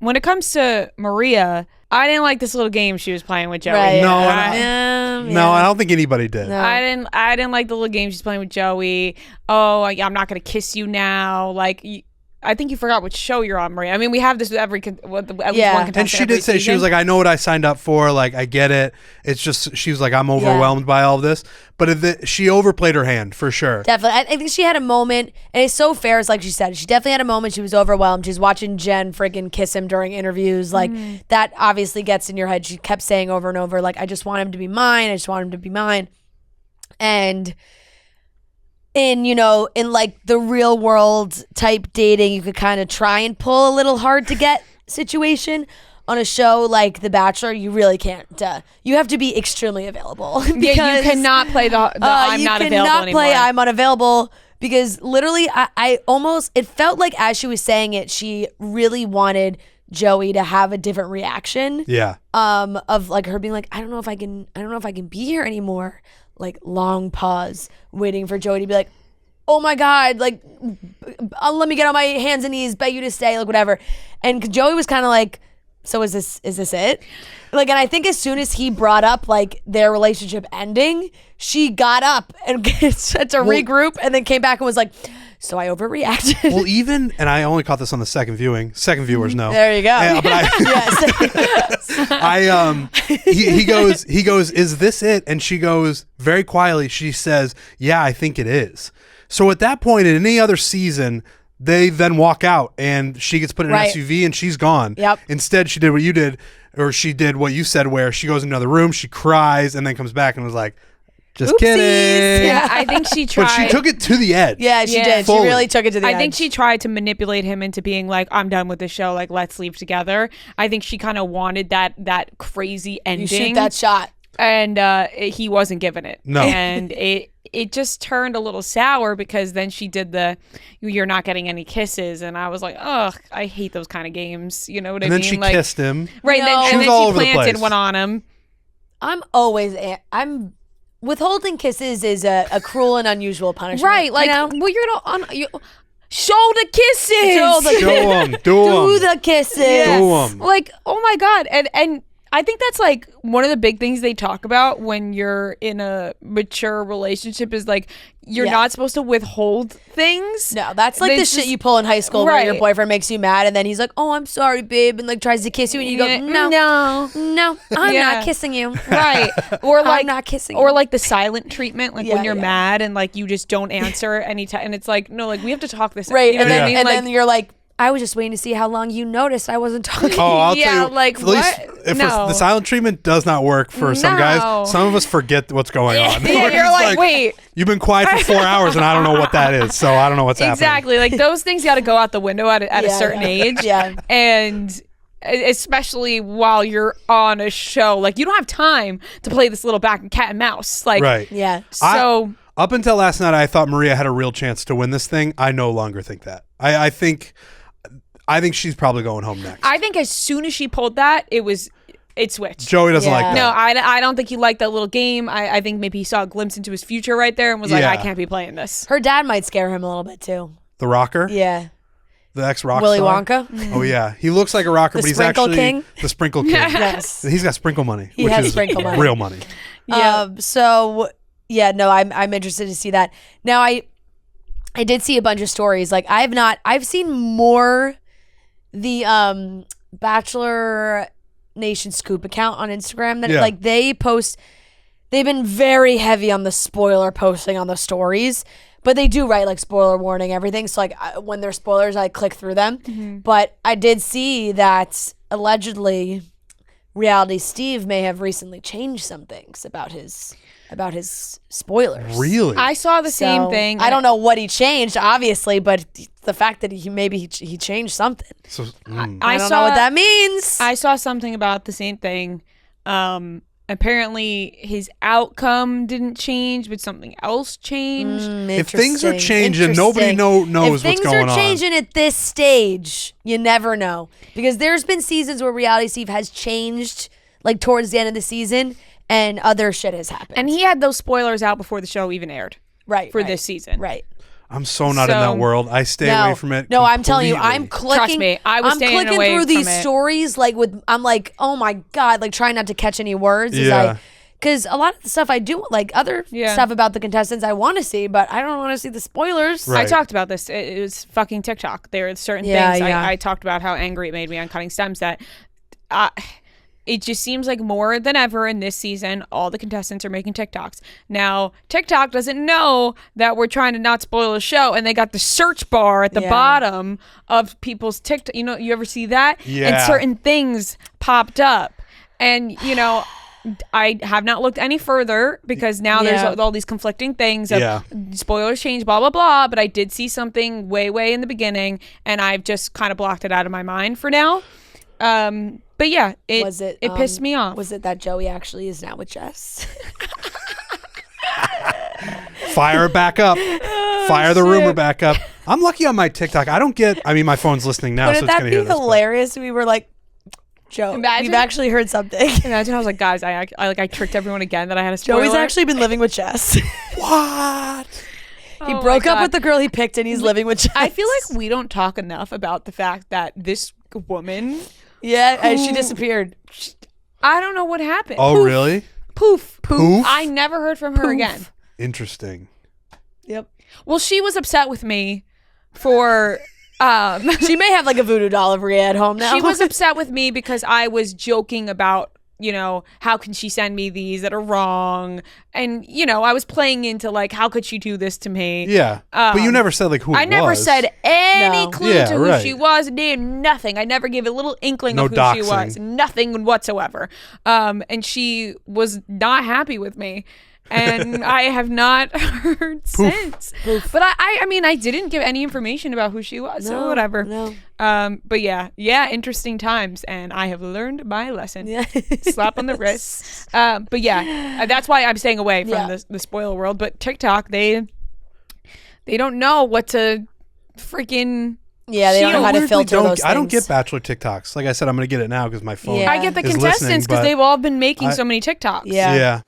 When it comes to Maria, I didn't like this little game she was playing with Joey. Right. No, I don't think anybody did. No. I didn't like the little game she's playing with Joey. Oh, I'm not gonna kiss you now. Like, I think you forgot which show you're on, Maria. I mean, we have this with at least one contestant. And she did say, she was like, I know what I signed up for. Like, I get it. It's just, she was like, I'm overwhelmed by all of this. But she overplayed her hand for sure. Definitely. I think she had a moment, and it's so fair, it's like she said. She definitely had a moment. She was overwhelmed. She's watching Jen freaking kiss him during interviews. Like, that obviously gets in your head. She kept saying over and over, like, I just want him to be mine. I just want him to be mine. And in like the real world type dating, you could kind of try and pull a little hard to get situation. On a show like The Bachelor, you really can't. You have to be extremely available. Because, you cannot play the I'm not available anymore. You cannot play I'm unavailable because literally I almost, it felt like as she was saying it, she really wanted Joey to have a different reaction. Yeah. Of like her being like, I don't know if I can be here anymore. Like long pause, waiting for Joey to be like, oh my God, like, let me get on my hands and knees, beg you to stay, like whatever. And Joey was kind of like, so is this it? Like, and I think as soon as he brought up like their relationship ending, she got up and had to regroup and then came back and was like, so I overreacted. Well, and I only caught this on the second viewing. Second viewers know. There you go. But he goes, is this it? And she goes very quietly. She says, yeah, I think it is. So at that point in any other season, they then walk out and she gets put in an SUV and she's gone. Yep. Instead, she did what you did, or she did what you said, where she goes into another room, she cries, and then comes back and was like, just Oopsies. kidding. Yeah, I think she tried. But she took it to the edge. Yeah, she did. Fully. She really took it to the edge. I think she tried to manipulate him into being like, I'm done with the show. Like, let's leave together. I think she kind of wanted that crazy ending. You shoot that shot. And he wasn't giving it. No. And it just turned a little sour because then she did you're not getting any kisses. And I was like, ugh, I hate those kind of games. You know what I mean? And then she kissed him. Right. No. And then she all over the planted place. one on him. Withholding kisses is a cruel and unusual punishment. Right. Like, well, show the kisses. Show them. Do the kisses. Do them. Like, oh my God. And I think that's like one of the big things they talk about when you're in a mature relationship is like you're not supposed to withhold things. No, that's like the shit you pull in high school where your boyfriend makes you mad and then he's like, oh, I'm sorry, babe, and like tries to kiss you and you go, no, I'm not kissing you. Right. Or like I'm not kissing or you. like the silent treatment, like when you're mad and like you just don't answer anytime and it's like, no, like we have to talk this out. Right. You know And what I mean? and Like, then you're like, I was just waiting to see how long you noticed I wasn't talking. Oh, I'll yeah, tell you. like, at least what? No. the silent treatment does not work for some guys. Some of us forget what's going on. Yeah, We're you're just like, wait. You've been quiet for 4 hours and I don't know what that is. So I don't know what's happening. Exactly. Like those things got to go out the window at a certain age. Yeah. And especially while you're on a show, like you don't have time to play this little back and cat and mouse. Like, right. Yeah. So up until last night, I thought Maria had a real chance to win this thing. I no longer think that. I think she's probably going home next. I think as soon as she pulled that, it switched. Joey doesn't like that. No, I don't think he liked that little game. I think maybe he saw a glimpse into his future right there and was like, I can't be playing this. Her dad might scare him a little bit too. The rocker? Yeah. The ex-rock Willy star? Wonka? Oh, yeah. He looks like a rocker, but he's Sprinkle actually King? the Sprinkle King. Yes. He's got sprinkle money, He which has is sprinkle money. real money. Yeah. I'm interested to see that. Now, I did see a bunch of stories. Like, I've seen more the Bachelor Nation Scoop account on Instagram that like they've been very heavy on the spoiler posting on the stories, but they do write like spoiler warning everything. So like when there's spoilers, I click through them. Mm-hmm. But I did see that allegedly Reality Steve may have recently changed some things about his spoilers. Really? I saw the same thing. I don't know what he changed, obviously, but the fact that he changed something. So, I don't know what that means. I saw something about the same thing. Apparently his outcome didn't change, but something else changed. If things are changing, nobody knows what's going on. If things are changing at this stage, you never know. Because there's been seasons where Reality Steve has changed, like towards the end of the season, and other shit has happened. And he had those spoilers out before the show even aired. Right. For this season. Right. I'm so not in that world. I stay away from it. No, I'm telling you, I'm completely. clicking. Trust me, I was I'm staying clicking away through from these it. stories I'm like, oh my God, like trying not to catch any words. Because a lot of the stuff I do, like other stuff about the contestants I want to see, but I don't want to see the spoilers. Right. I talked about this. It was fucking TikTok. There are certain things I talked about how angry it made me on Cutting Stems that it just seems like more than ever in this season, all the contestants are making TikToks. Now, TikTok doesn't know that we're trying to not spoil a show, and they got the search bar at the bottom of people's TikTok. You know, you ever see that? Yeah. And certain things popped up. And, you know, I have not looked any further because now there's all these conflicting things of spoilers change, blah, blah, blah. But I did see something way in the beginning, and I've just kind of blocked it out of my mind for now. But yeah, it pissed me off. Was it that Joey actually is now with Jess? Fire it back up. Fire the rumor back up. I'm lucky on my TikTok. I mean, my phone's listening now, so it's going to hear this. Wouldn't that be hilarious? We were like, Joe, we've actually heard something. Imagine I was like, guys, I tricked everyone again that I had a spoiler. Joey's actually been living with Jess. What? He broke up with the girl he picked and he's living with Jess. I feel like we don't talk enough about the fact that this woman... Yeah, and she disappeared. I don't know what happened. Oh, really? Poof. Poof? I never heard from her again. Interesting. Yep. Well, she was upset with me for... she may have like a voodoo doll of Rhea at home now. She was upset with me because I was joking about, you know, how can she send me these that are wrong? And, you know, I was playing into like, how could she do this to me? Yeah. But you never said like who it was. I never said any clue to who she was. Nothing. I never gave a little inkling of who she was. Nothing whatsoever. And she was not happy with me. And I have not heard since. But I mean, I didn't give any information about who she was, so whatever. No. But yeah, interesting times, and I have learned my lesson. Yeah. Slap on the wrist. But yeah, that's why I'm staying away from the spoiler world. But TikTok, they don't know what to freaking. Yeah, they don't know how to filter those things. I don't get Bachelor TikToks. Like I said, I'm going to get it now because my phone. I get the contestants because they've all been making so many TikToks. Yeah.